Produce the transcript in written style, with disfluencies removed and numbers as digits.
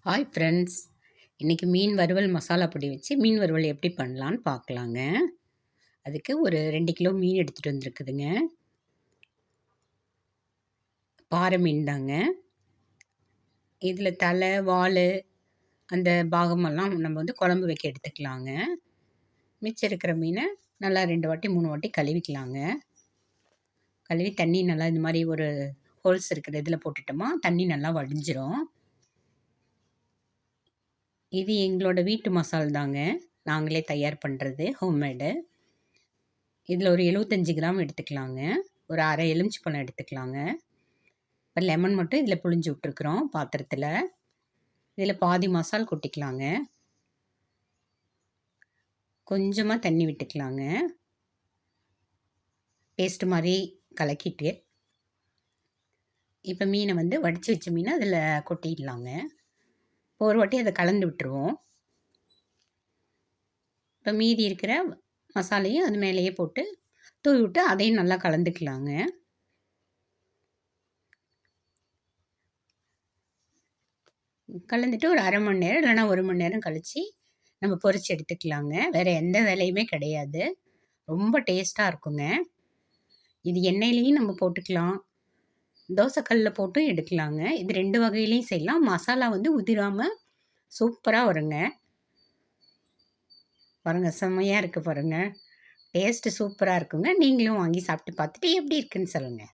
Hi friends. இன்றைக்கி மீன் வறுவல் மசாலா பொடி வச்சு மீன் வறுவல் எப்படி பண்ணலான்னு பார்க்கலாங்க. அதுக்கு ஒரு 2 கிலோ மீன் எடுத்துகிட்டு வந்திருக்குதுங்க. பாறை மீன் தாங்க. இதில் தலை, வால், அந்த பாகமெல்லாம் நம்ம குழம்பு வைக்க எடுத்துக்கலாங்க. மிச்சம் இருக்கிற மீனை நல்லா 2 வாட்டி 3 வாட்டி கழுவிக்கலாங்க. கழுவி தண்ணி நல்லா இந்த மாதிரி ஒரு ஹோல்ஸ் இருக்கிற இதில் போட்டுட்டோமா தண்ணி நல்லா வடிஞ்சிரும். இது எங்களோட வீட்டு மசால் தாங்க. நாங்களே தயார் பண்ணுறது, ஹோம்மேடு. இதில் ஒரு 75 கிராம் எடுத்துக்கலாங்க. ஒரு அரை எலுமிச்சப்பழம் எடுத்துக்கலாங்க. இப்போ லெமன் மட்டும் இதில் புழிஞ்சு விட்ருக்குறோம் பாத்திரத்தில். இதில் பாதி மசால் கொட்டிக்கலாங்க. கொஞ்சமாக தண்ணி விட்டுக்கலாங்க. பேஸ்ட்டு மாதிரி கலக்கிட்டு இப்போ மீனை வடித்து வச்ச மீனை அதில் கொட்டிடலாங்க. இப்போ ஒரு வாட்டி அதை கலந்து விட்டுருவோம். இப்போ மீதி இருக்கிற மசாலையும் அது மேலேயே போட்டு தூவி விட்டு அதையும் நல்லா கலந்துக்கலாங்க. கலந்துட்டு ஒரு அரை மணி நேரம் இல்லைனா 1 மணி நேரம் கழித்து நம்ம பொரித்து எடுத்துக்கலாங்க. வேறு எந்த வேலையுமே கிடையாது. ரொம்ப டேஸ்ட்டாக இருக்குங்க. இது எண்ணெயிலையும் நம்ம போட்டுக்கலாம், தோசைக்கல்லில் போட்டும் எடுக்கலாங்க. இது 2 வகையிலையும் செய்யலாம். மசாலா உதிராமல் சூப்பராக வருங்க. பாருங்கள், செம்மையாக இருக்குது பாருங்கள். டேஸ்ட்டு சூப்பராக இருக்குங்க. நீங்களும் வாங்கி சாப்பிட்டு பார்த்துட்டு எப்படி இருக்குன்னு சொல்லுங்கள்.